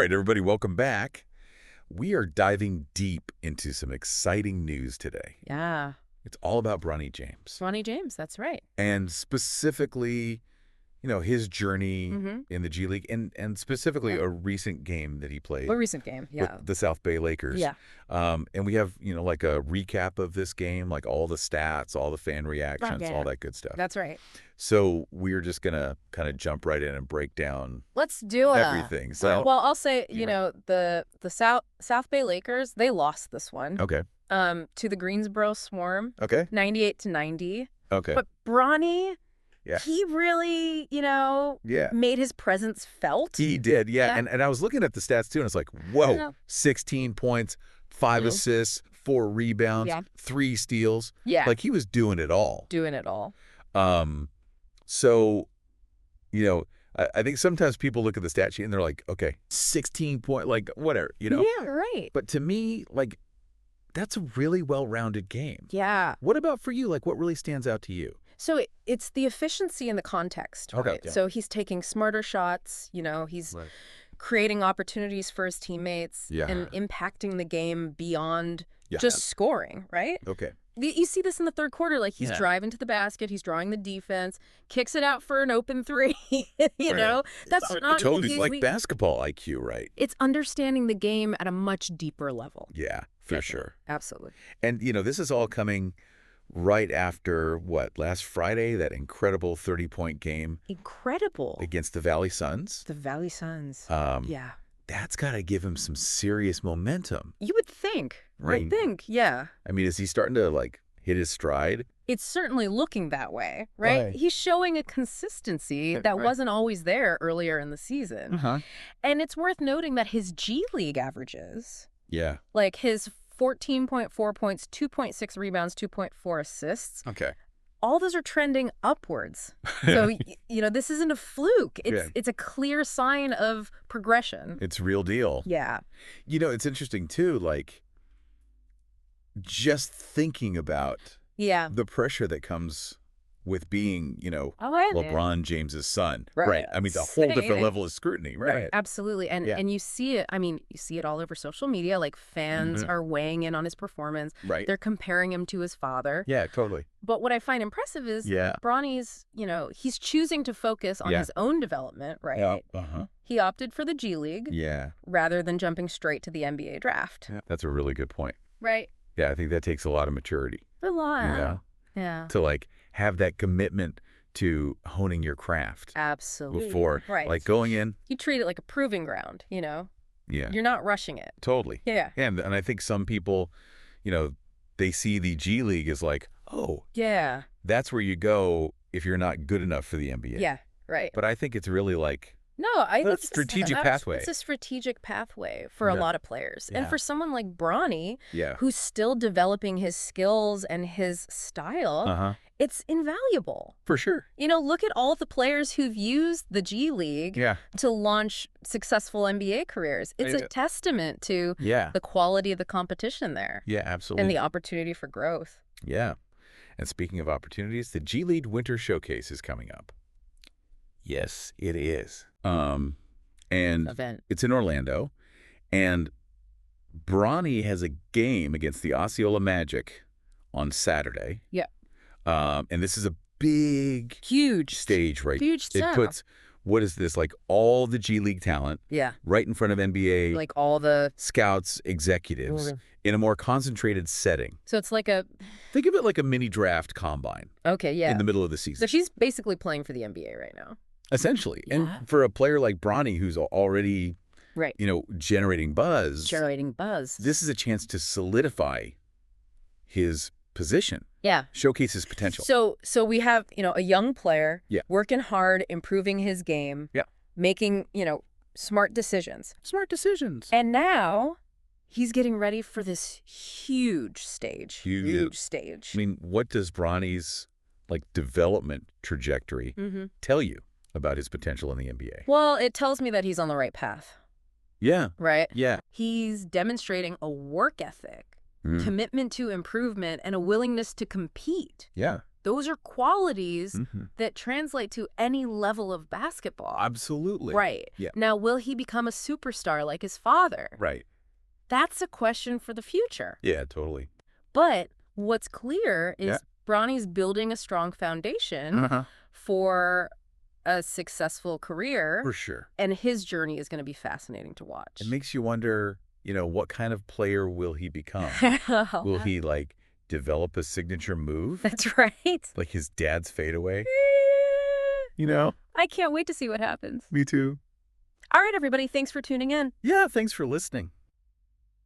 right, everybody, welcome back. We are diving deep into some exciting news today. Yeah. It's all about Bronny James. Bronny James, that's right. And specifically, his journey Mm-hmm. in the G League and specifically a recent game that he played. A recent game, yeah. With the South Bay Lakers. Yeah. And we have, like a recap of this game, like all the stats, all the fan reactions, yeah. all that good stuff. That's right. So we're just going to kind of jump right in and break down Let's do it. everything. So, Well, I'll say, the South Bay Lakers, they lost this one. okay. To the Greensboro Swarm. Okay. 98-90. Okay. But Bronny, Yeah. he really, made his presence felt. He did, yeah. Yeah. And I was looking at the stats, too, and it's like, whoa, Yeah. 16 points, 5 assists, 4 rebounds, Yeah. 3 steals. Yeah. Like, he was doing it all. Doing it all. So, I think sometimes people look at the stat sheet and they're like, okay, 16 point, like, whatever, Yeah, right. But to me, like, that's a really well-rounded game. Yeah. What about for you? Like, what really stands out to you? So it's the efficiency and the context, Okay, right? yeah. So he's taking smarter shots, he's Right. creating opportunities for his teammates Yeah. and impacting the game beyond Yeah. just scoring, right? Okay. You see this in the third quarter, like he's Yeah. driving to the basket, he's drawing the defense, kicks it out for an open three, That's not Totally he- like we- basketball IQ, right? It's understanding the game at a much deeper level. Yeah, for Definitely. sure. Absolutely. And, this is all coming right after, last Friday, that incredible 30-point game Incredible. against the Valley Suns. The Valley Suns. Yeah. That's got to give him some serious momentum. You would think. Right. I think, yeah. I mean, is he starting to, hit his stride? It's certainly looking that way, right? Right. He's showing a consistency that Right. wasn't always there earlier in the season. Uh-huh. And it's worth noting that his G League averages, Yeah. like his 14.4 points, 2.6 rebounds, 2.4 assists, Okay. all those are trending upwards. So, this isn't a fluke. Yeah. It's a clear sign of progression. It's real deal. Yeah. It's interesting, too, just thinking about Yeah. the pressure that comes with being, Oh, I LeBron James's son. Right. I mean, it's a whole different Same. level of scrutiny, right? Absolutely. And Yeah. and you see it, you see it all over social media, like fans Mhm. are weighing in on his performance. Right. They're comparing him to his father. Yeah, totally. But what I find impressive is Yeah. Bronny's, he's choosing to focus on Yeah. his own development, right? Yeah. Uh-huh. He opted for the G League Yeah. rather than jumping straight to the NBA draft. Yeah. That's a really good point. Right. Yeah, I think that takes a lot of maturity. A lot. Yeah. Yeah. To have that commitment to honing your craft Absolutely. before Right. going in. You treat it like a proving ground, Yeah. You're not rushing it. Totally. Yeah. And I think some people, they see the G League as like, oh, Yeah. that's where you go if you're not good enough for the NBA. Yeah. Right. But I think it's really No, I think That's strategic pathway. It's a strategic pathway for a Yeah. lot of players. Yeah. And for someone like Bronny, yeah. who's still developing his skills and his style, Uh-huh. it's invaluable. For sure. Look at all the players who've used the G League Yeah. to launch successful NBA careers. It's Yeah. a testament to Yeah. the quality of the competition there Yeah, absolutely. and the opportunity for growth. Yeah. And speaking of opportunities, the G League Winter Showcase is coming up. Yes, it is. And Event. it's in Orlando. And Bronny has a game against the Osceola Magic on Saturday. Yeah. And this is a big Huge. stage, right? Huge It stuff. puts, what is this, all the G League talent Yeah. right in front of NBA Like all the... scouts, executives, in a more concentrated setting. So it's like a... Think of it like a mini draft combine Okay, yeah. in the middle of the So season. she's basically playing for the NBA right now. Essentially. Yeah. And for a player like Bronny, who's already, Right. generating buzz, Generating buzz. this is a chance to solidify his position, Yeah. showcase his potential. So we have, a young player Yeah. working hard, improving his game, Yeah. making, smart decisions. Smart decisions. And now he's getting ready for this huge stage. Huge. Stage. I mean, what does Bronny's development trajectory Mm-hmm. tell you about his potential in the NBA? Well, it tells me that he's on the right path, Yeah. right? Yeah. He's demonstrating a work ethic, Mm. commitment to improvement, and a willingness to compete. Yeah. those are qualities that translate to any level of basketball. Absolutely. Right. Yeah. Now, will he become a superstar like his father? Right. That's a question for the future. Yeah, totally. But what's clear is Bronny's building a strong foundation for a successful career. For sure. And his journey is going to be fascinating to watch. It makes you wonder, what kind of player will he become? Will he, develop a signature move? That's right. Like his dad's fadeaway? I can't wait to see what happens. Me too. All right, everybody. Thanks for tuning in. Yeah, thanks for listening.